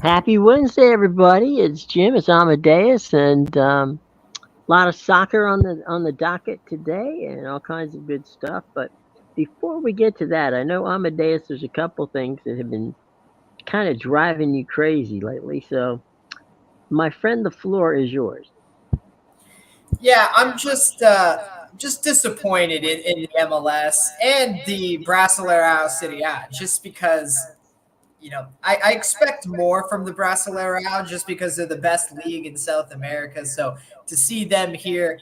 Happy Wednesday, everybody! It's Jim. It's Amadeus, and a lot of soccer on the docket today, and all kinds of good stuff. But before we get to that, I know Amadeus. There's a couple things that have been kind of driving you crazy lately. So, my friend, the floor is yours. Yeah, I'm just disappointed in the MLS and the Brasileirao City A, just because I expect more from the Brasileirao just because they're the best league in South America. So to see them here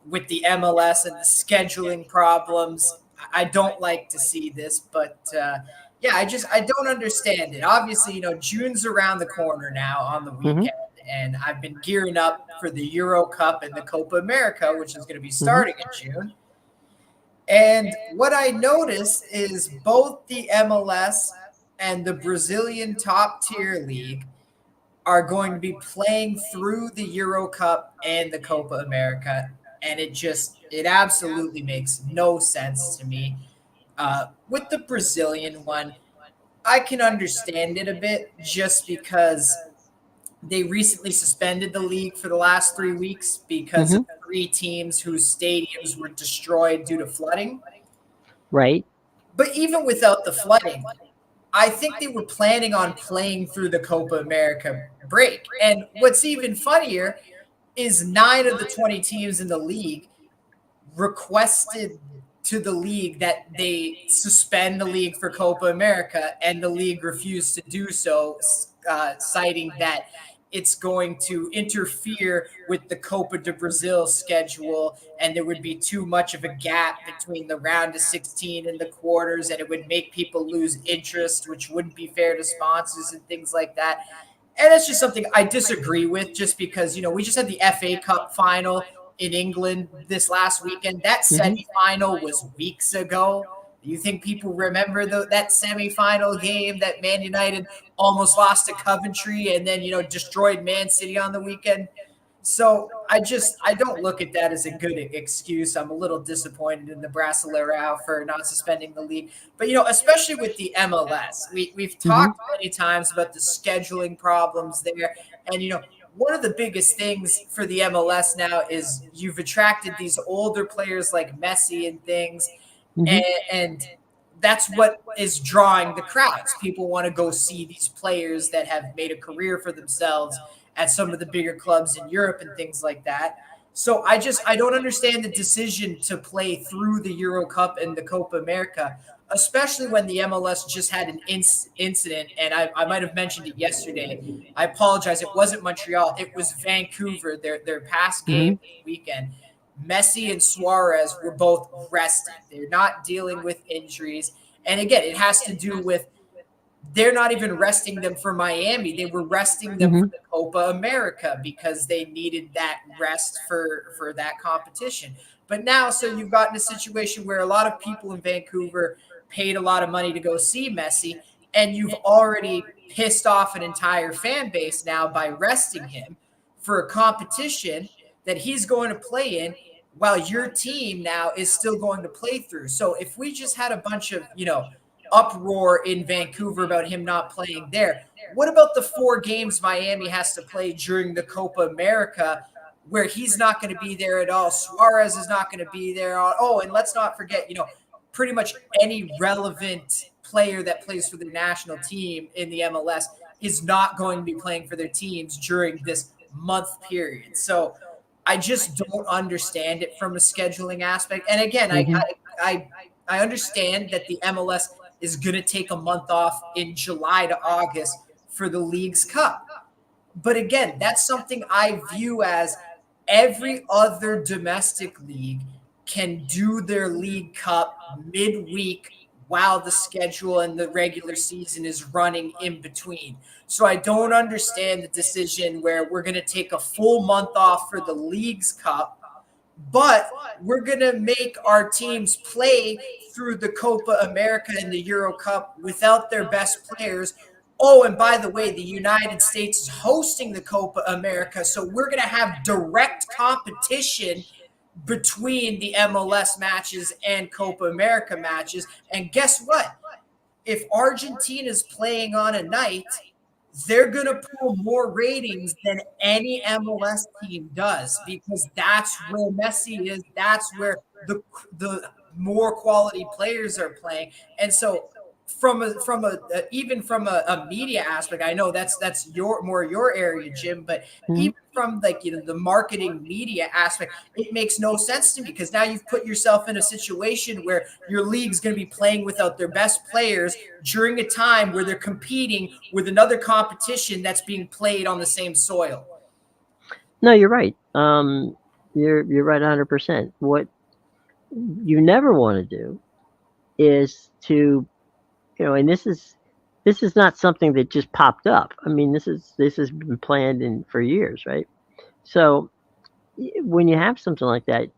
with the MLS and the scheduling problems, I don't like to see this. But yeah, I don't understand it. Obviously, June's around the corner now on the Hmm. weekend, and I've been gearing up for the Euro Cup and the Copa America, which is going to be Hmm. starting in June. And what I noticed is both the MLS and the Brazilian top tier league are going to be playing through the Euro Cup and the Copa America. And it absolutely makes no sense to me. With the Brazilian one, I can understand it a bit just because they recently suspended the league for the last 3 weeks because of Hmm. three teams whose stadiums were destroyed due to flooding. Right. But even without the flooding, I think they were planning on playing through the Copa America break. And what's even funnier is 9 of the 20 teams in the league requested to the league that they suspend the league for Copa America, and the league refused to do so, citing that it's going to interfere with the Copa do Brazil schedule, and there would be too much of a gap between the round of 16 and the quarters, and it would make people lose interest, which wouldn't be fair to sponsors and things like that. And that's just something I disagree with, just because we just had the FA Cup final in England this last weekend. That Hmm. semifinal was weeks ago. Do you think people remember that semifinal game that Man United almost lost to Coventry and then destroyed Man City on the weekend? So I don't look at that as a good excuse. I'm a little disappointed in the Brasileirao for not suspending the league, but especially with the MLS, we've Hmm. talked many times about the scheduling problems there, and one of the biggest things for the MLS now is you've attracted these older players like Messi and things, Hmm. and that's what is drawing the crowds. People want to go see these players that have made a career for themselves at some of the bigger clubs in Europe and things like that. So I don't understand the decision to play through the Euro Cup and the Copa America, especially when the MLS just had an incident, and I might have mentioned it yesterday. I apologize. It wasn't Montreal. It was Vancouver. Their past game Hmm. weekend. Messi and Suarez were both rested. They're not dealing with injuries. And again, it has to do with they're not even resting them for Miami. They were resting them for Hmm. the Copa America because they needed that rest for that competition. But now, so you've gotten a situation where a lot of people in Vancouver paid a lot of money to go see Messi, and you've already pissed off an entire fan base now by resting him for a competition that he's going to play in while your team now is still going to play through. So if we just had a bunch of, uproar in Vancouver about him not playing there. What about the 4 games Miami has to play during the Copa America where he's not going to be there at all? Suarez is not going to be there. Oh, and let's not forget, pretty much any relevant player that plays for the national team in the MLS is not going to be playing for their teams during this month period. So I just don't understand it from a scheduling aspect. And again, Hmm. I I understand that the MLS is going to take a month off in July to August for the League's Cup. But again, that's something I view as every other domestic league can do their League Cup midweek while the schedule and the regular season is running in between. So I don't understand the decision where we're going to take a full month off for the League's Cup, but we're going to make our teams play through the Copa America and the Euro Cup without their best players. Oh, and by the way, the United States is hosting the Copa America, so we're going to have direct competition between the MLS matches and Copa America matches. And guess what? If Argentina is playing on a night they're going to pull more ratings than any MLS team does, because that's where Messi is. That's where the more quality players are playing. And so even from a media aspect, I know that's your area, Jim, but Mhm. even from like, the marketing media aspect, it makes no sense to me, because now you've put yourself in a situation where your league's going to be playing without their best players during a time where they're competing with another competition that's being played on the same soil. No, you're right. You're right 100%. What you never want to do is to, and this is not something that just popped up. I mean, this has been planned in for years, right? So when you have something like that,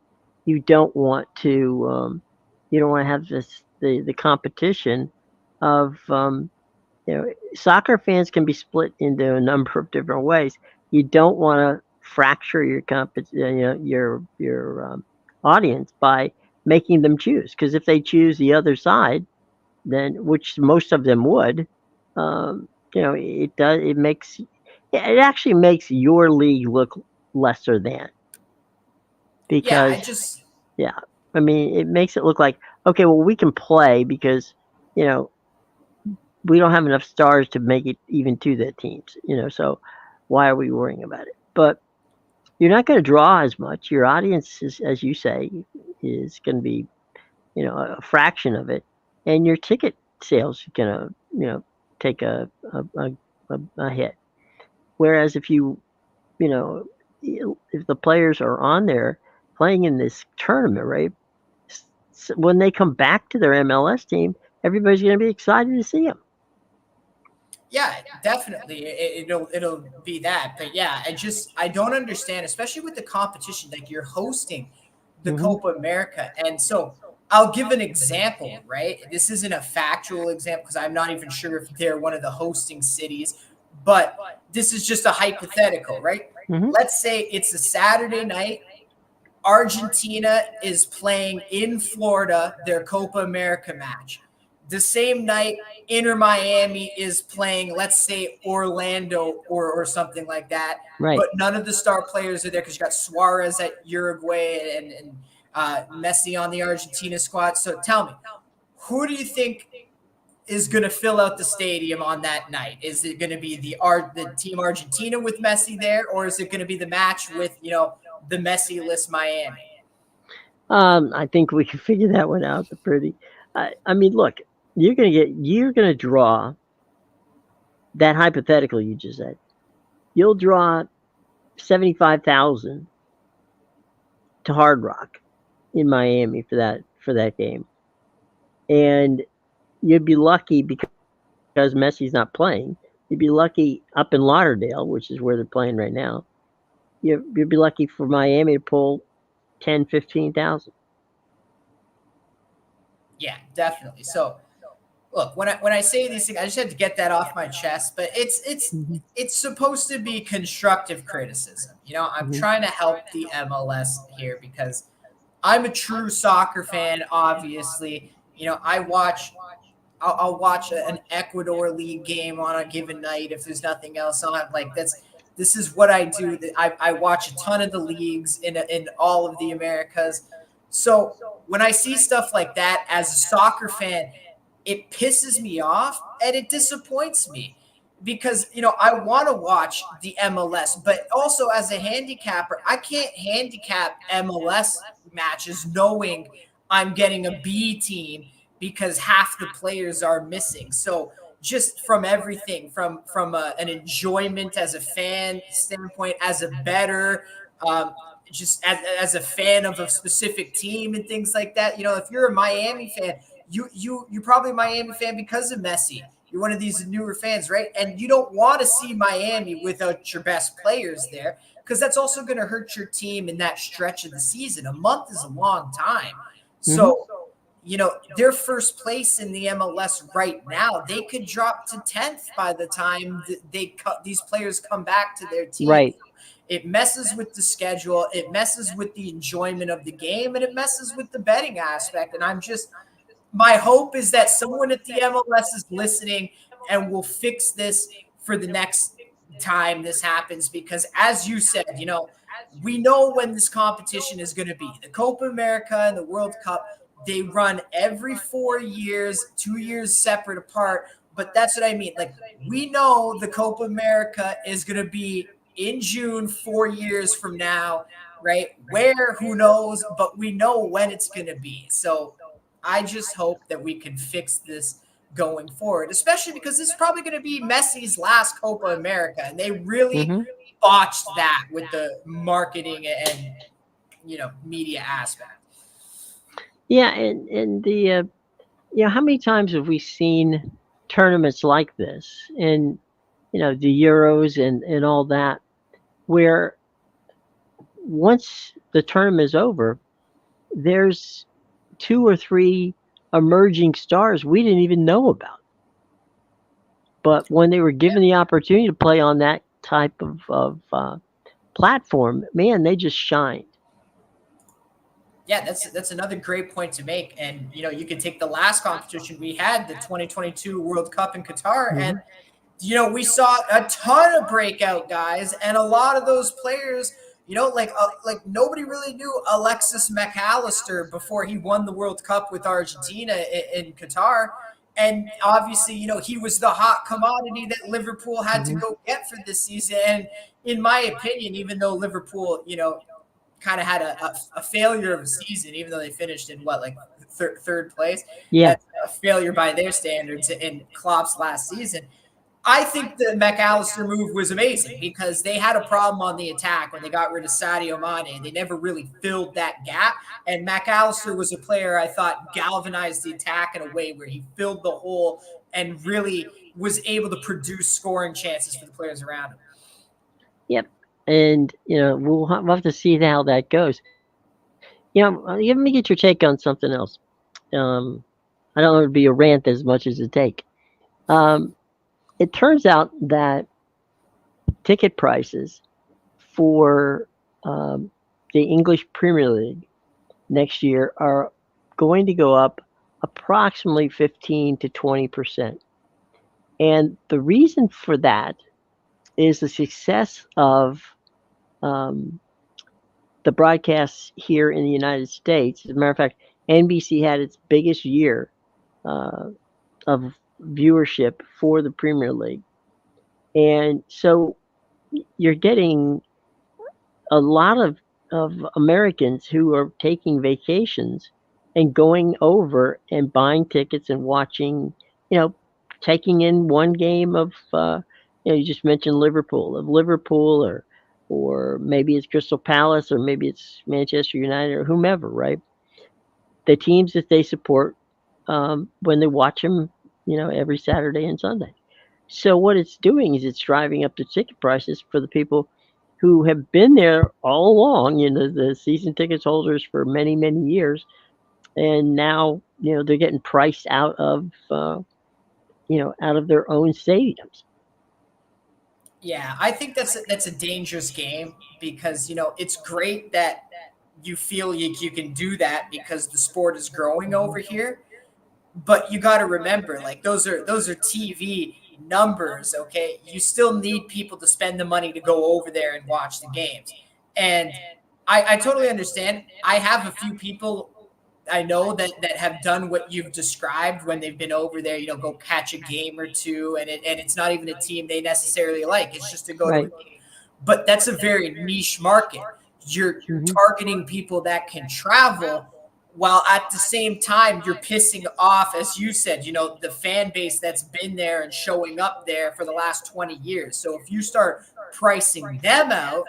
you don't want to you don't want to have the competition of soccer fans can be split into a number of different ways. You don't want to fracture your audience by making them choose, because if they choose the other side, then which most of them would, it actually makes your league look lesser than, Yeah, I because just yeah, I mean, it makes it look like, okay, well, we can play because you know we don't have enough stars to make it even to the teams, so why are we worrying about it? But you're not going to draw as much. Your audience is, as you say, is going to be, a fraction of it, and your ticket sales are going to, take a hit. Whereas if you know, if the players are on there playing in this tournament, right? When they come back to their MLS team, everybody's going to be excited to see them. Yeah, definitely. It'll be that. But yeah, I don't understand, especially with the competition. Like, you're hosting the Hmm. Copa America, and so I'll give an example. Right, this isn't a factual example because I'm not even sure if they're one of the hosting cities, but this is just a hypothetical. Right, Hmm. let's say it's a Saturday night. Argentina is playing in Florida their Copa America match. The same night, Inter Miami is playing, let's say, Orlando or something like that. Right. But none of the star players are there because you got Suarez at Uruguay and Messi on the Argentina squad. So tell me, who do you think is going to fill out the stadium on that night? Is it going to be the team Argentina with Messi there, or is it going to be the match with the Messi-less Miami? I think we can figure that one out pretty. I mean, look, you're gonna draw that hypothetical you just said. You'll draw 75,000 to Hard Rock in Miami for that game, and you'd be lucky because Messi's not playing. You'd be lucky up in Lauderdale, which is where they're playing right now. You'd be lucky for Miami to pull 10, 15,000. Yeah, definitely. So look, when I say these things, I just had to get that off my chest. But Hmm. it's supposed to be constructive criticism. I'm Hmm. trying to help the MLS here because I'm a true soccer fan. Obviously, I watch. I'll watch an Ecuador league game on a given night if there's nothing else on. Like, this is what I do. That I watch a ton of the leagues in all of the Americas. So when I see stuff like that as a soccer fan, it pisses me off and it disappoints me because I want to watch the MLS, but also as a handicapper, I can't handicap MLS matches knowing I'm getting a B team because half the players are missing. So just from everything, from an enjoyment as a fan standpoint, as a better, just as a fan of a specific team and things like that. If you're a Miami fan, you're probably a Miami fan because of Messi. You're one of these newer fans, right? And you don't want to see Miami without your best players there because that's also going to hurt your team in that stretch of the season. A month is a long time. Hmm. So, their first place in the MLS right now, they could drop to 10th by the time these players come back to their team. Right. It messes with the schedule, it messes with the enjoyment of the game, and it messes with the betting aspect. And my hope is that someone at the MLS is listening and will fix this for the next time this happens, because as you said, we know when this competition is going to be. The Copa America and the World Cup, they run every 4 years, 2 years separate apart. But that's what I mean. Like, we know the Copa America is going to be in June 4 years from now, right? Where, who knows? But we know when it's going to be. So I just hope that we can fix this going forward, especially because this is probably going to be Messi's last Copa America, and they really botched that with the marketing and media aspect. Yeah, and the how many times have we seen tournaments like this, and the Euros and all that, where once the tournament is over, there's 2 or 3 emerging stars we didn't even know about. But when they were given the opportunity to play on that type of platform, man, they just shined. Yeah, that's another great point to make. And you can take the last competition we had, the 2022 World Cup in Qatar, and we saw a ton of breakout guys, and a lot of those players, like nobody really knew Alexis McAllister before he won the World Cup with Argentina in Qatar. And obviously, he was the hot commodity that Liverpool had to go get for this season. And in my opinion, even though Liverpool, kind of had a failure of a season, even though they finished in third place. Yeah. That's a failure by their standards in Klopp's last season. I think the McAllister move was amazing because they had a problem on the attack when they got rid of Sadio Mane. They never really filled that gap. And McAllister was a player I thought galvanized the attack in a way where he filled the hole and really was able to produce scoring chances for the players around him. Yep. And, we'll have to see how that goes. Let me get your take on something else. I don't know if it'd be a rant as much as a take. It turns out that ticket prices for the English Premier League next year are going to go up approximately 15 to 20%. And the reason for that is the success of the broadcasts here in the United States. As a matter of fact, NBC had its biggest year of viewership for the Premier League. And so you're getting a lot of Americans who are taking vacations and going over and buying tickets and watching, taking in one game of, you just mentioned Liverpool, or maybe it's Crystal Palace, or maybe it's Manchester United, or whomever, right? The teams that they support when they watch them, every Saturday and Sunday. So what it's doing is it's driving up the ticket prices for the people who have been there all along, the season tickets holders for many, many years. And now, they're getting priced out of, out of their own stadiums. Yeah, I think that's a dangerous game because it's great that you feel you can do that because the sport is growing over here, but you got to remember, like those are TV numbers. Okay, you still need people to spend the money to go over there and watch the games, and I totally understand. I have a few people I know that have done what you've described when they've been over there, go catch a game or two, and it's not even a team they necessarily like. It's just to go to a game. But that's a very niche market. You're targeting people that can travel, while at the same time you're pissing off, as you said, the fan base that's been there and showing up there for the last 20 years. So if you start pricing them out,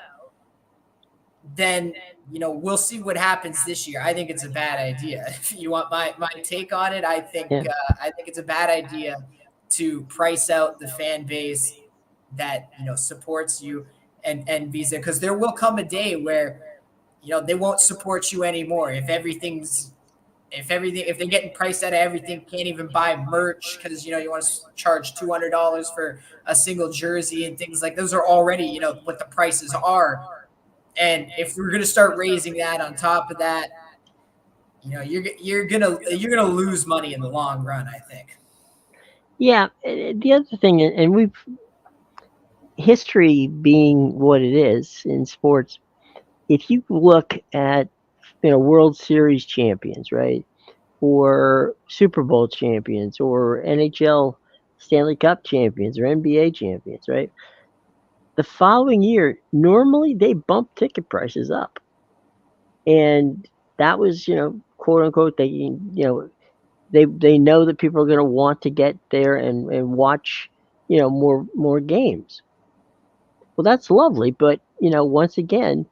then we'll see what happens this year. I think it's a bad idea. If you want my take on it, I think it's a bad idea to price out the fan base that supports you and Visa, because there will come a day where they won't support you anymore if they're getting priced out of everything, can't even buy merch because you want to charge $200 for a single jersey and things like those are already what the prices are. And if we're going to start raising that on top of that, you're gonna lose money in the long run, I think. Yeah, the other thing, and history being what it is in sports, if you look at World Series champions, right, or Super Bowl champions, or NHL Stanley Cup champions, or NBA champions, right, the following year normally they bump ticket prices up, and that was quote unquote they know that people are going to want to get there and watch more games. Well, that's lovely, but once again,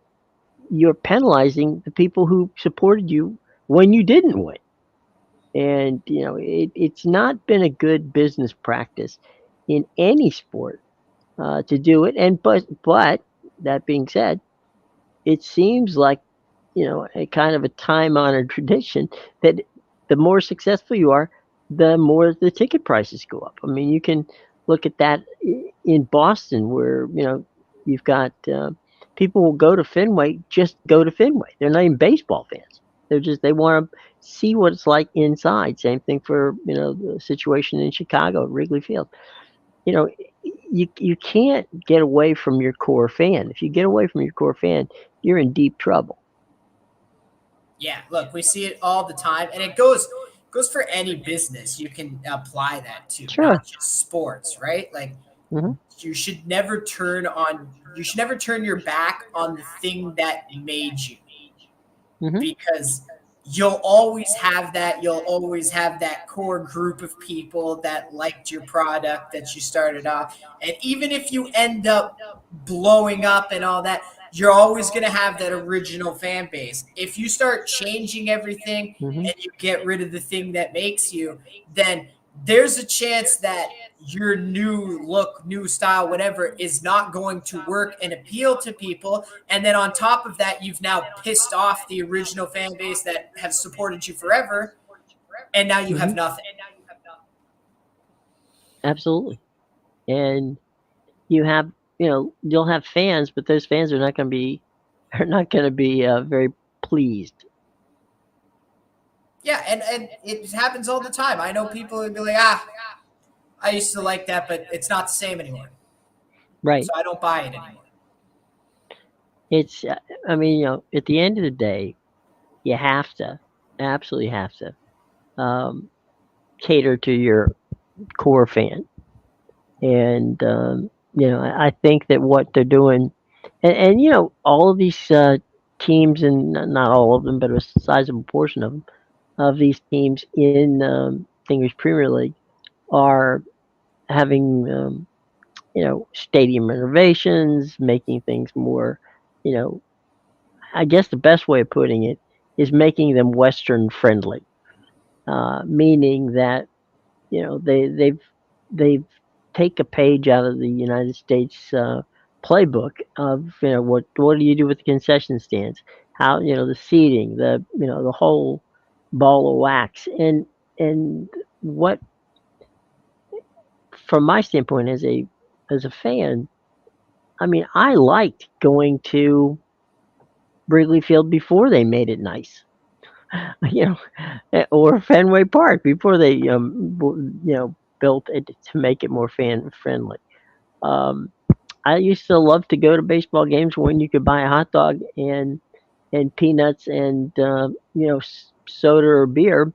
you're penalizing the people who supported you when you didn't win. And it's not been a good business practice in any sport to do it. And but that being said, it seems like a kind of a time honored tradition that the more successful you are, the more the ticket prices go up. I mean, you can look at that in Boston, where you've got people will go to Fenway, just go to Fenway. They're not even baseball fans. They want to see what it's like inside. Same thing for the situation in Chicago at Wrigley Field. You know, you can't get away from your core fan. If you get away from your core fan, you're in deep trouble. Yeah, look, we see it all the time, and it goes for any business. You can apply that to, Sure. not just sports, right? Like Hmm. you should never turn your back on the thing that made you, Hmm. because you'll always have that core group of people that liked your product that you started off. And even if you end up blowing up and all that, you're always going to have that original fan base. If you start changing everything Hmm. and you get rid of the thing that makes you, then there's a chance that your new look, new style, whatever, is not going to work and appeal to people. And then on top of that, you've now pissed off the original fan base that have supported you forever, and now you have Hmm. nothing. Absolutely. And you have you'll have fans, but those fans are not going to be very pleased. Yeah, and it happens all the time. I know people would be like, ah, I used to like that, but it's not the same anymore. Right. So I don't buy it anymore. It's I mean, at the end of the day, you have to absolutely have to um, cater to your core fan. And I think that what they're doing, and all of these teams, and not all of them, but a sizable portion of these teams in English Premier League are having stadium renovations, making things more, you know, I guess the best way of putting it is making them Western friendly, meaning that they've take a page out of the United States playbook of what do you do with the concession stands, how the seating, the whole ball of wax, and what from my standpoint as a fan, I mean, I liked going to Wrigley Field before they made it nice, you know, or Fenway Park before they built it to make it more fan friendly. Um, I used to love to go to baseball games when you could buy a hot dog and peanuts and soda or beer,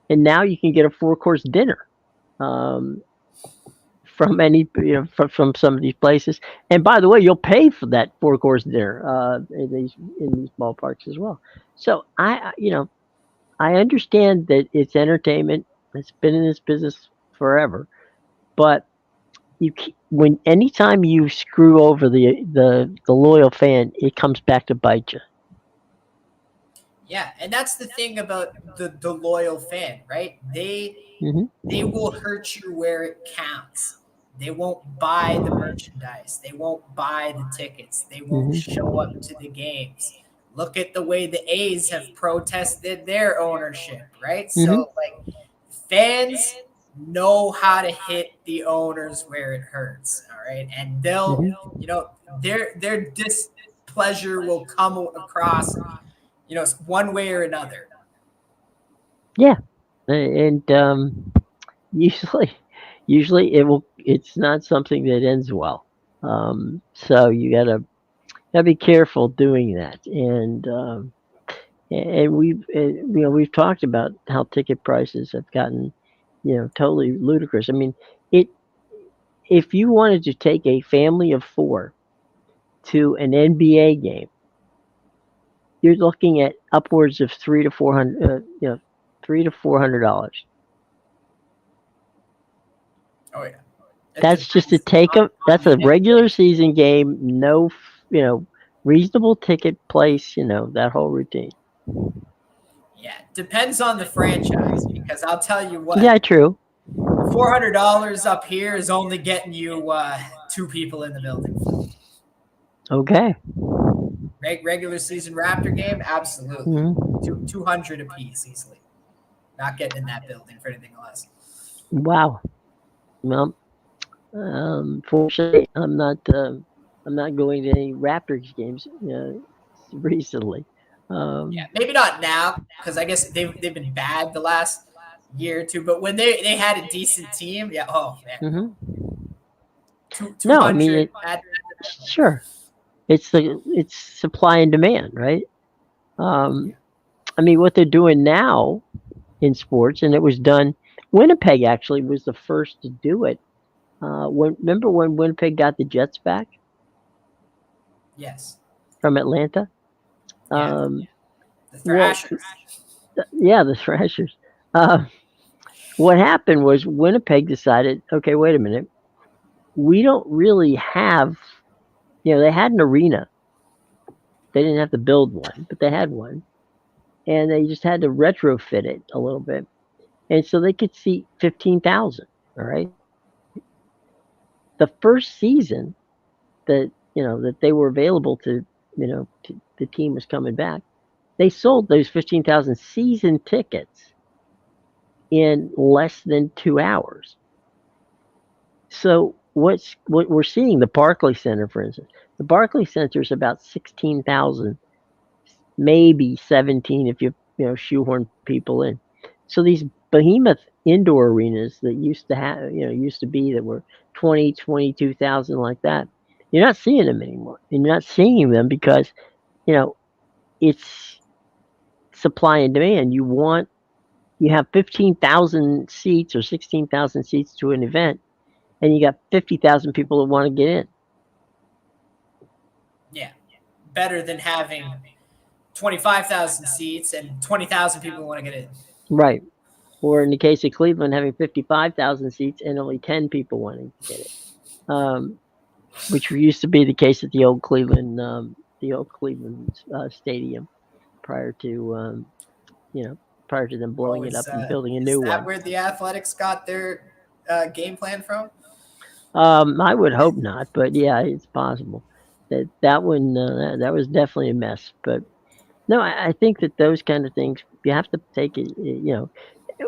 and now you can get a four-course dinner. Um, from any from some of these places. And by the way, you'll pay for that four-course dinner in these ballparks as well. So I understand that it's entertainment. It's been in this business forever, but when anytime you screw over the loyal fan, it comes back to bite you. Yeah, and that's the thing about the loyal fan, right? Hmm. They will hurt you where it counts. They won't buy the merchandise. They won't buy the tickets. They won't Hmm. show up to the games. Look at the way the A's have protested their ownership, right? Hmm. So like fans know how to hit the owners where it hurts, all right? And they'll, Hmm. their displeasure will come across, one way or another. Yeah, and usually, usually it's not something that ends well. So you gotta be careful doing that. And we've talked about how ticket prices have gotten totally ludicrous. I mean, it if you wanted to take a family of four to an NBA game, you're looking at upwards of $300 to $400. Oh yeah, it That's just to depends take a on that's the a regular NBA. season game, no, reasonable ticket place, that whole routine. Yeah, depends on the franchise because I'll tell you Yeah, what, true. $400 up here is only getting you two people in the building. Okay. Regular season Raptor game, absolutely, Mhm. 200 apiece easily. Not getting in that building for anything less. Wow. Well, fortunately, I'm not going to any Raptors games recently. Yeah, Um, maybe not now because I guess they've been bad the last year or two. But when they had a decent team, yeah. Oh man, mhm. two No, I mean hundred at sure. It's supply and demand, right? Um, yeah. I mean, what they're doing now in sports, and it was done. Winnipeg actually was the first to do it. Remember when Winnipeg got the Jets back Yes. from Atlanta? Yeah. Um, The well, Thrashers. yeah, the Thrashers. Uh, what happened was Winnipeg decided, okay, wait a minute, we don't really have, they had an arena. They didn't have to build one, but they had one, and they just had to retrofit it a little bit, and so they could seat 15,000. All right, the first season that they were available the team was coming back. They sold those 15,000 season tickets in less than 2 hours. So what we're seeing, the Barclay Center, for instance, the Barclay Center is about 16,000, maybe 17 if you shoehorn people in. So these behemoth indoor arenas that used to be that were 22,000 like that, you're not seeing them anymore, and you're not seeing them because you know it's supply and demand. You have 15,000 seats or 16,000 seats to an event, and you got 50,000 people that want to get in. Yeah. Better than having 25,000 seats and 20,000 people want to get in. Right. Or in the case of Cleveland, having 55,000 seats and only 10 people wanting to get it, which used to be the case at the old Cleveland stadium prior to prior to them Oh, blowing it up and building a is new that one. where the Athletics got their game plan from? I would hope not, but yeah, it's possible that one that was definitely a mess. But no, I think that those kind of things you have to take it.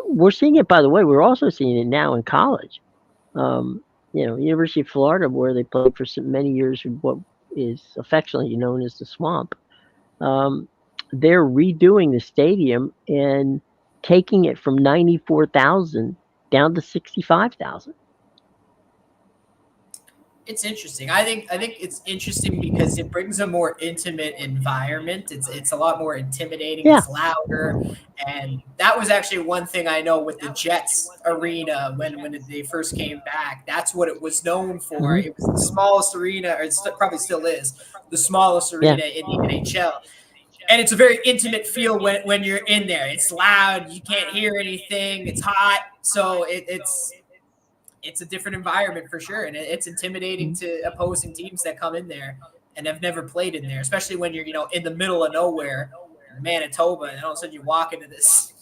We're seeing it, by the way. We're also seeing it now in college. University of Florida, where they played for so many years, what is affectionately known as the Swamp. Um, they're redoing the stadium and taking it from 94,000 down to 65,000. It's interesting. I think it's interesting because it brings a more intimate environment. It's a lot more intimidating. Yeah. It's louder, and that was actually one thing I know with the Jets arena when they first came back. That's what it was known for. Hmm. It was the smallest arena, or it probably still is the smallest Yeah. arena in the NHL. And it's a very intimate feel when you're in there. It's loud. You can't hear anything. It's hot. So it's a different environment for sure, and it's intimidating to opposing teams that come in there and have never played in there, especially when you're in the middle of nowhere, Manitoba, and all of a sudden you walk into this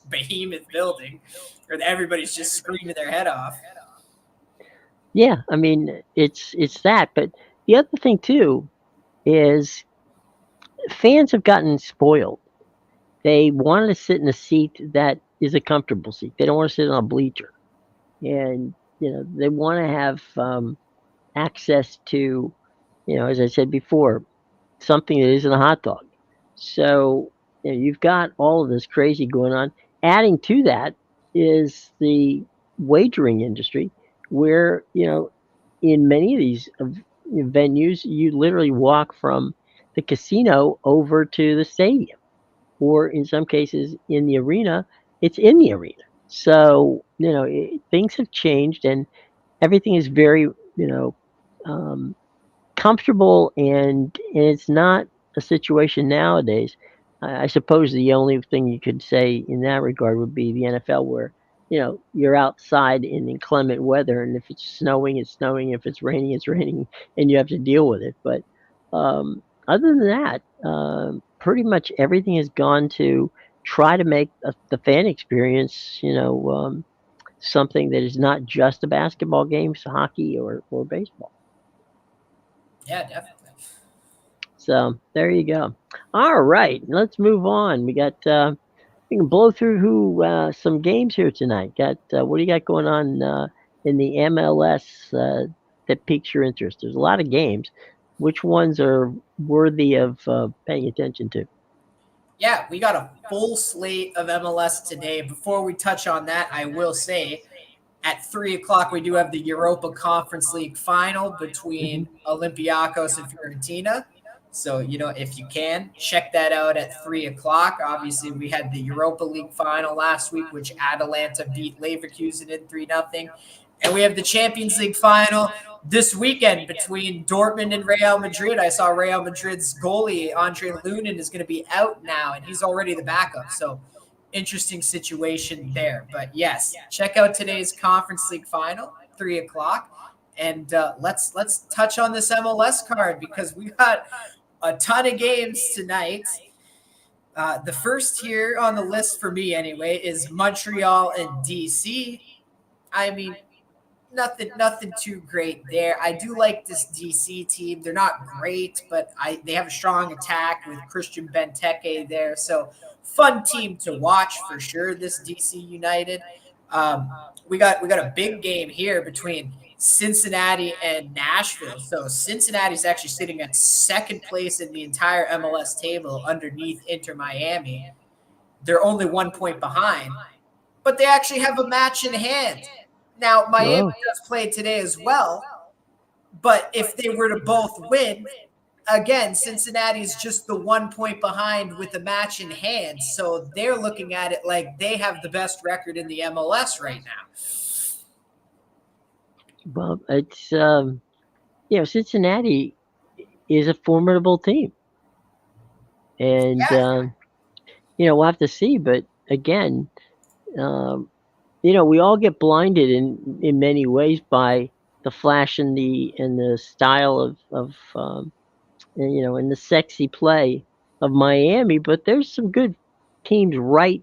behemoth building where everybody's just screaming their head off. Yeah. I mean, it's that. But the other thing too is fans have gotten spoiled. They want to sit in a seat that is a comfortable seat. They don't want to sit on a bleacher, and they want to have access to, as I said before, something that isn't a hot dog. So you've got all of this crazy going on. Adding to that is the wagering industry, where in many of these venues, you literally walk from the casino over to the stadium, or in some cases in the arena, it's in the arena. So things have changed, and everything is very um, comfortable, and it's not a situation nowadays. I suppose the only thing you could say in that regard would be the NFL, where you're outside in inclement weather, and if it's snowing, it's snowing. If it's raining, it's raining, and you have to deal with it. But other than that, pretty much everything has gone to try to make the fan experience, something that is not just a basketball game, hockey or baseball. Yeah, definitely. So there you go. All right, let's move on. We can blow through who some games here tonight. Got what do you got going on in the MLS that piques your interest? There's a lot of games. Which ones are worthy of paying attention to? Yeah, we got a full slate of MLS today. Before we touch on that, I will say at 3 o'clock, we do have the Europa Conference League final Hmm. between Olympiacos and Fiorentina. So, if you can, check that out at 3 o'clock. Obviously, we had the Europa League final last week, which Atalanta beat Leverkusen in 3-0. And we have the Champions League final this weekend between Dortmund and Real Madrid. I saw Real Madrid's goalie, Andre Lunin, is going to be out now, and he's already the backup. So, interesting situation there. But yes, check out today's Conference League final, 3 o'clock, and let's touch on this MLS card because we got a ton of games tonight. The first here on the list for me, anyway, is Montreal and DC. I mean, nothing too great there. I do like this DC team. They're not great, but they have a strong attack with Christian Benteke there. So fun team to watch for sure. This DC United. We got a big game here between Cincinnati and Nashville. So Cincinnati's actually sitting at second place in the entire MLS table underneath Inter Miami. They're only 1 point behind, but they actually have a match in hand. Now, Miami Oh, does play today as well, but if they were to both win, again, Cincinnati's just the 1 point behind with the match in hand. So they're looking at it like they have the best record in the MLS right now. well, it's Cincinnati is a formidable team, and Yeah, we'll have to see. But again, um, we all get blinded in many ways by the flash and the style of and the sexy play of Miami. But there's some good teams right,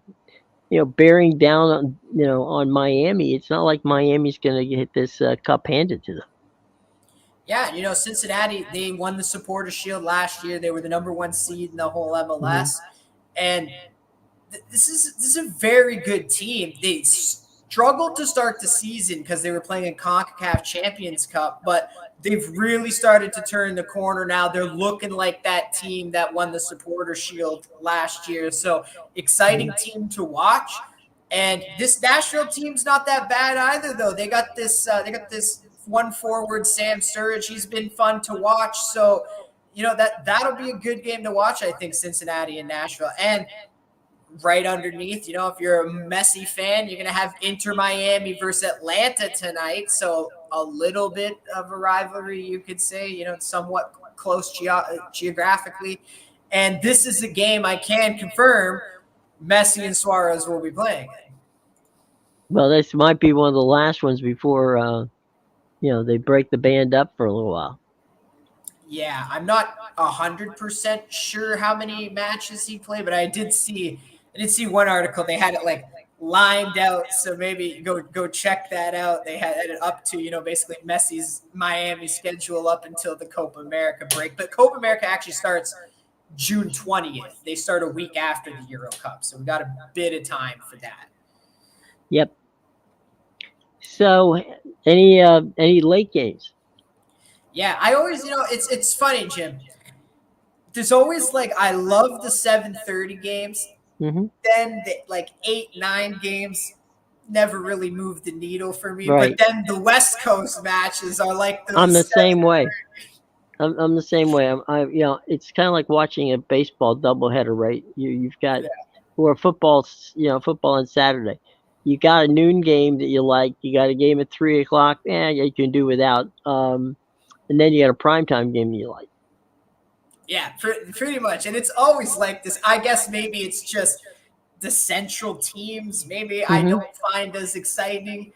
bearing down on Miami. It's not like Miami's going to get this cup handed to them. yeah. Cincinnati, they won the Supporter Shield last year. They were the number one seed in the whole Hmm. MLS. And this is a very good team. They struggled to start the season because they were playing in CONCACAF Champions Cup, but they've really started to turn the corner now. They're looking like that team that won the Supporter Shield last year. So exciting team to watch. And this Nashville team's not that bad either, though. They got this one forward, Sam Sturridge. He's been fun to watch. So that'll be a good game to watch. I think Cincinnati and Nashville. And right underneath, if you're a Messi fan, you're going to have Inter Miami versus Atlanta tonight. So a little bit of a rivalry, you could say, somewhat close geographically. And this is a game I can confirm Messi and Suarez will be playing. Well, this might be one of the last ones before they break the band up for a little while. Yeah, I'm not 100% sure how many matches he played, but I did see one article. They had it like lined out, so maybe go check that out. They had it up to basically Messi's Miami schedule up until the Copa America break. But Copa America actually starts June 20th. They start a week after the Euro Cup, so we got a bit of time for that. Yep. So, any late games? Yeah, I always it's funny, Jim. There's always like I love the 7:30 games. Hmm. Then like 8, 9 games never really moved the needle for me. But Right. then the West Coast matches are like I'm those the same way. I'm the same way. It's kind of like watching a baseball doubleheader, right? You've got Yeah. or football, football on Saturday. You got a noon game that you like. You got a game at 3 o'clock. Yeah, you can do without. And then you got a primetime game that you like. Yeah, pretty much. And it's always like this. I guess maybe it's just the central teams. Maybe I Mm-hmm. don't find as exciting.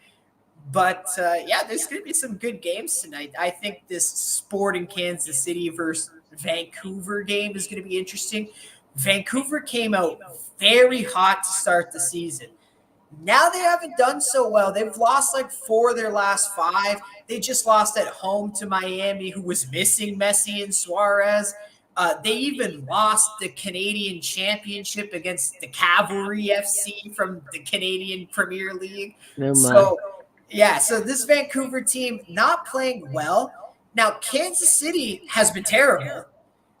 But yeah, there's going to be some good games tonight. I think this Sporting Kansas City versus Vancouver game is going to be interesting. Vancouver came out very hot to start the season. Now they haven't done so well. They've lost like 4 of their last 5. They just lost at home to Miami, who was missing Messi and Suarez. They even lost the Canadian Championship against the Cavalry FC from the Canadian Premier League. Oh my. So, yeah, so this Vancouver team not playing well. Now, Kansas City has been terrible,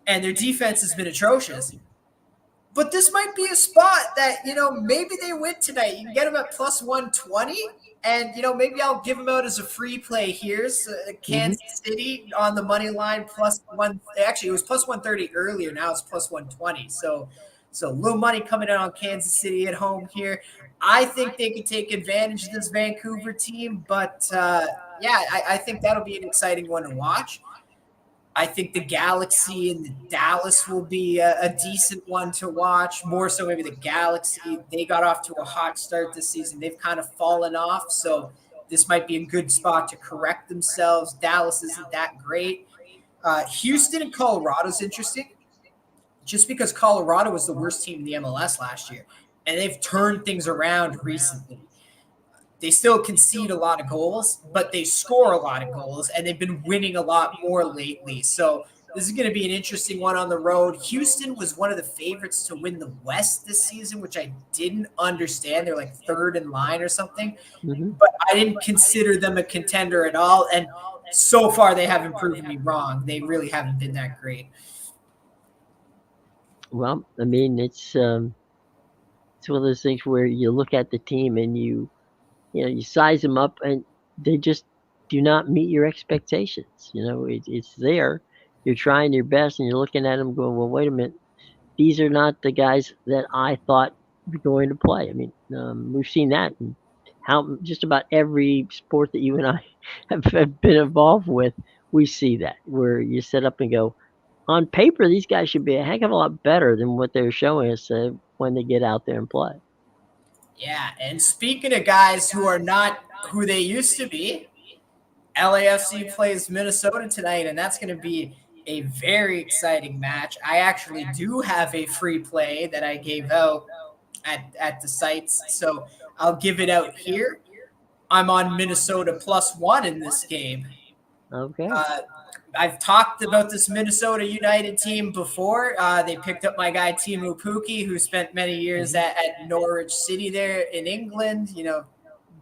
and their defense has been atrocious. But this might be a spot that, maybe they win tonight. You can get them at plus 120. And, maybe I'll give them out as a free play. Here's Mm-hmm. Kansas City on the money line plus one. Actually, it was plus 130 earlier. Now it's plus 120. So a little money coming in on Kansas City at home here. I think they could take advantage of this Vancouver team. But, yeah, I think that'll be an exciting one to watch. I think the Galaxy and the Dallas will be a decent one to watch. More so, maybe the Galaxy. They got off to a hot start this season. They've kind of fallen off. So this might be a good spot to correct themselves. Dallas isn't that great. Houston and Colorado is interesting just because Colorado was the worst team in the MLS last year. And they've turned things around recently. They still concede a lot of goals, but they score a lot of goals, and they've been winning a lot more lately. So this is going to be an interesting one on the road. Houston was one of the favorites to win the West this season, which I didn't understand. They're like third in line or something, Mm-hmm. but I didn't consider them a contender at all. And so far, they haven't proven me wrong. They really haven't been that great. Well, I mean, it's one of those things where you look at the team and you size them up, and they just do not meet your expectations. It's there. You're trying your best, and you're looking at them going, well, wait a minute. These are not the guys that I thought were going to play. I mean, we've seen that in how just about every sport that you and I have been involved with. We see that where you sit up and go, on paper, these guys should be a heck of a lot better than what they're showing us when they get out there and play. Yeah, and speaking of guys who are not who they used to be, LAFC plays Minnesota tonight, and that's going to be a very exciting match. I actually do have a free play that I gave out at the sites, so I'll give it out here. I'm on Minnesota plus one in this game. Okay. Uh, I've talked about this Minnesota United team before. They picked up my guy Timu Puki, who spent many years Mm-hmm. at Norwich City there in England.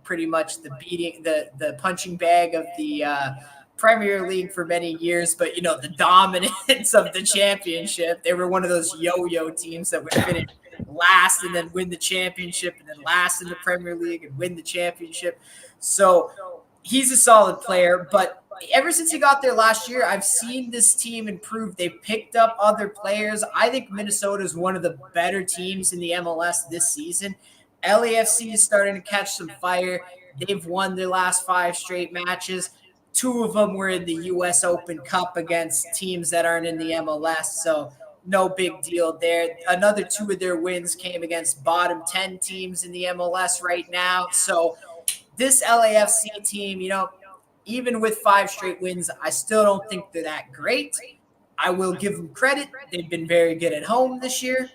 Pretty much the punching bag of the Premier League for many years. But the dominance of the championship. They were one of those yo-yo teams that would finish last and then win the championship, and then last in the Premier League and win the championship. So he's a solid player, but ever since he got there last year, I've seen this team improve. They've picked up other players. I think Minnesota is one of the better teams in the MLS this season. LAFC is starting to catch some fire. They've won their last 5 straight matches. 2 of them were in the U.S. Open Cup against teams that aren't in the MLS, so no big deal there. Another 2 of their wins came against bottom 10 teams in the MLS right now. So this LAFC team, even with 5 straight wins, I still don't think they're that great. I will give them credit. They've been very good at home this year.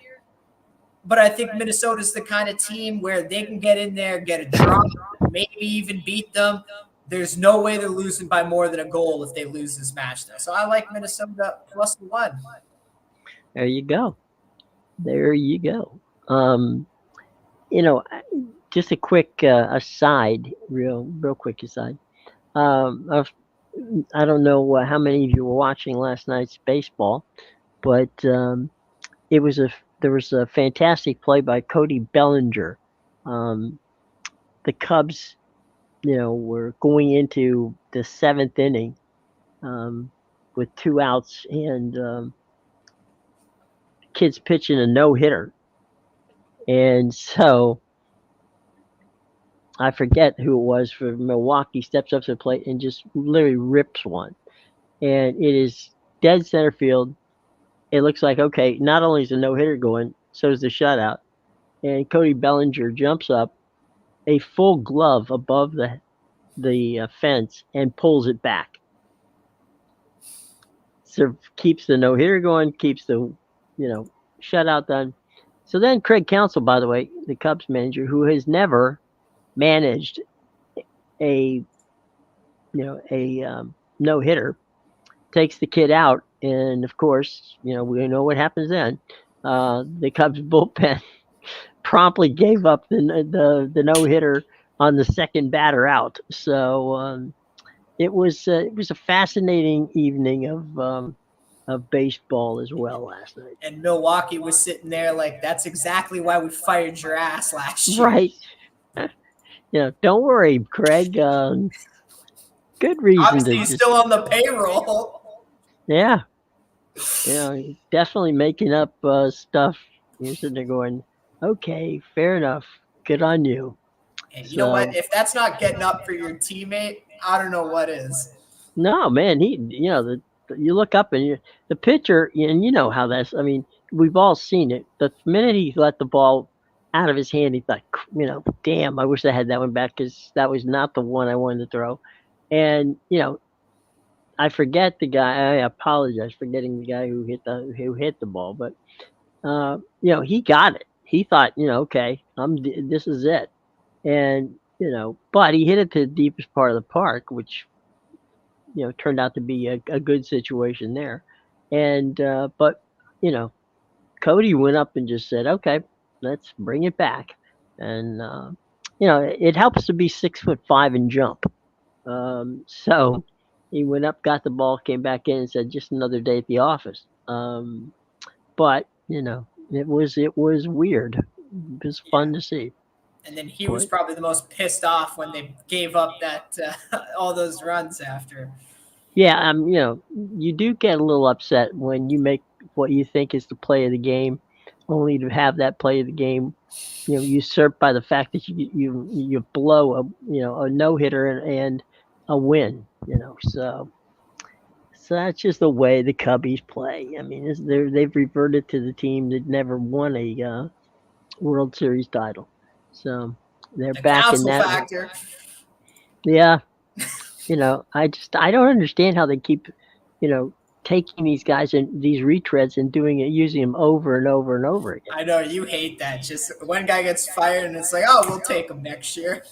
But I think Minnesota's the kind of team where they can get in there, get a draw, maybe even beat them. There's no way they're losing by more than a goal if they lose this match, though. So I like Minnesota plus 1. There you go. There you go. Um, you know, just a quick aside, real quick aside. Of I don't know how many of you were watching last night's baseball, but there was a fantastic play by Cody Bellinger. Um, the Cubs, were going into the 7th inning. Um, with 2 outs, and kid's pitching a no hitter, and so I forget who it was for Milwaukee steps up to the plate and just literally rips one, and it is dead center field. It looks like, okay, not only is the no hitter going, so is the shutout, and Cody Bellinger jumps up a full glove above the fence and pulls it back. So keeps the no hitter going, keeps the shutout done. So then Craig Counsell, by the way, the Cubs manager, who has never managed a no hitter, takes the kid out, and of course, we know what happens then. The Cubs bullpen promptly gave up the no hitter on the second batter out. So it was a fascinating evening of baseball as well last night. And Milwaukee was sitting there like, that's exactly why we fired your ass last year. Right. Don't worry, Craig. Good reason. Obviously, he's still on the payroll. Yeah. Definitely making up stuff. You're sitting there going, okay, fair enough. Good on you. And you know what? If that's not getting up for your teammate, I don't know what is. No, man. You look up and the pitcher, and you know how that's. I mean, we've all seen it. The minute he let the ball out of his hand, he thought, damn, I wish I had that one back because that was not the one I wanted to throw. And I forget the guy. I apologize for getting the guy who hit the ball, but he got it. He thought, okay, this is it, and but he hit it to the deepest part of the park, which turned out to be a good situation there, and but Cody went up and just said, okay, let's bring it back, and it helps to be 6'5" and jump, so. He went up, got the ball, came back in, and said, "Just another day at the office." But it was weird. It was fun to see. And then he was probably the most pissed off when they gave up that all those runs after. Yeah, you do get a little upset when you make what you think is the play of the game, only to have that play of the game, usurped by the fact that you blow a no hitter and a win, so that's just the way the Cubbies play. I mean, they've reverted to the team that never won a World Series title, so they're back in that factor. Yeah, I don't understand how they keep, taking these guys and these retreads and using them over and over and over again. I know you hate that. Just one guy gets fired and it's like, oh, we'll take him next year.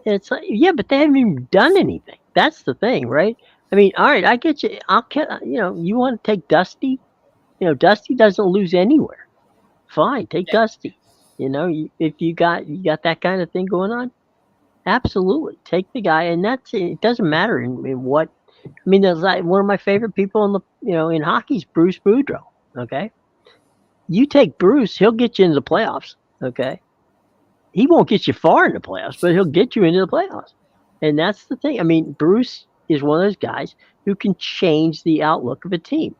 It's like, yeah, but they haven't even done anything. That's the thing, right? I mean, all right, I get you. You want to take Dusty? Dusty doesn't lose anywhere. Fine, take Dusty. If you got that kind of thing going on, absolutely take the guy, and that's it. It doesn't matter in what. I mean, there's like one of my favorite people in the in hockey is Bruce Boudreau. Okay, you take Bruce, he'll get you into the playoffs. Okay. He won't get you far in the playoffs, but he'll get you into the playoffs. And that's the thing. I mean, Bruce is one of those guys who can change the outlook of a team.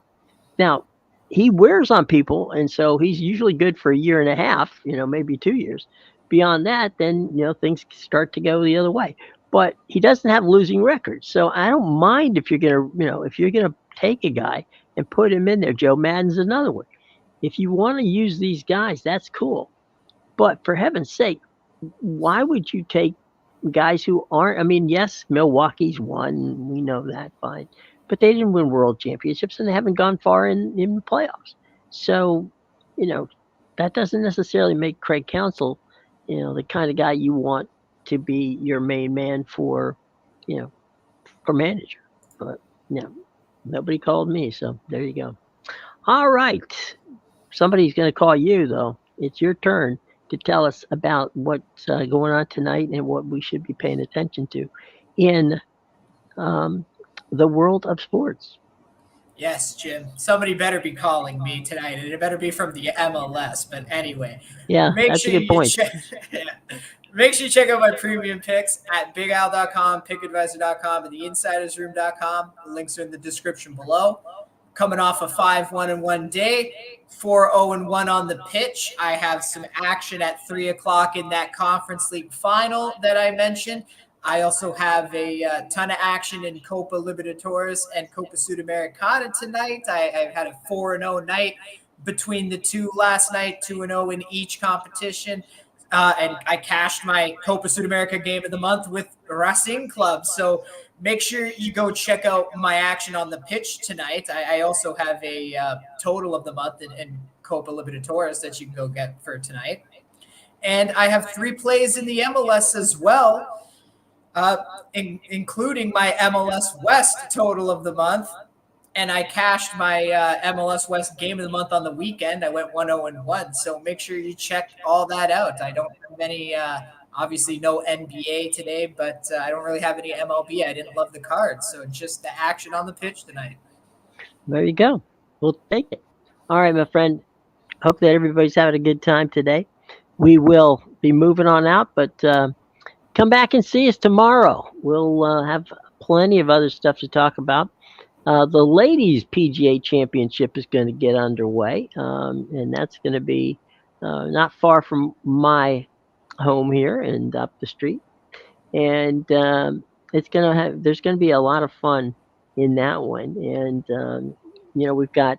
Now, he wears on people, and so he's usually good for a year and a half, maybe 2 years. Beyond that, then, things start to go the other way. But he doesn't have losing records. So I don't mind if you're going to take a guy and put him in there. Joe Madden's another one. If you want to use these guys, that's cool. But for heaven's sake, why would you take guys who aren't? I mean, yes, Milwaukee's won. We know that, fine. But they didn't win world championships, and they haven't gone far in the playoffs. So, that doesn't necessarily make Craig Counsell, the kind of guy you want to be your main man for manager. But, nobody called me, so there you go. All right. Somebody's going to call you, though. It's your turn to tell us about what's going on tonight and what we should be paying attention to in the world of sports. Yes, Jim. Somebody better be calling me tonight, and it better be from the MLS. But anyway, yeah, that's a good point. Make sure you check out my premium picks at bigal.com, pickadvisor.com, and theinsidersroom.com. The links are in the description below. Coming off a 5-1-1 day, 4-0-1 on the pitch. I have some action at 3 o'clock in that Conference League final that I mentioned. I also have a ton of action in Copa Libertadores and Copa Sudamericana tonight. I've had a 4-0 night between the two last night, 2-0 in each competition. And I cashed my Copa Sudamerica game of the month with Racing Club. So make sure you go check out my action on the pitch tonight. I also have a total of the month in Copa Libertadores that you can go get for tonight. And I have 3 plays in the MLS as well, including my MLS West total of the month. And I cashed my MLS West game of the month on the weekend. I went 1-0-1. So make sure you check all that out. I don't have any, obviously no NBA today, but I don't really have any MLB. I didn't love the cards. So just the action on the pitch tonight. There you go. We'll take it. All right, my friend. Hope that everybody's having a good time today. We will be moving on out, but come back and see us tomorrow. We'll have plenty of other stuff to talk about. The ladies PGA Championship is going to get underway, and that's going to be not far from my home here and up the street. And it's going to have. There's going to be a lot of fun in that one. And we've got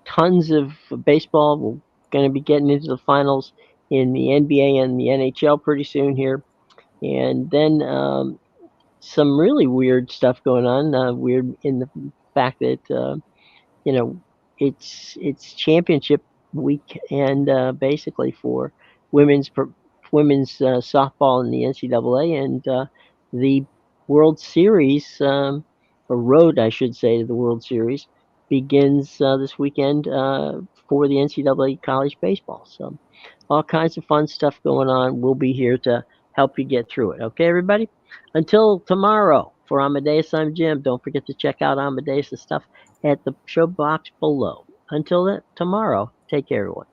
tons of baseball. We're going to be getting into the finals in the NBA and the NHL pretty soon here, and then some really weird stuff going on. Weird in the fact that it's championship week, and basically for women's softball in the NCAA, and the World Series, or road I should say to the World Series, begins this weekend for the NCAA college baseball. So all kinds of fun stuff going on. We'll be here to help you get through it. Okay, everybody? Until tomorrow, for Amadeus, I'm Jim. Don't forget to check out Amadeus' stuff at the show box below. Until tomorrow, take care, everyone.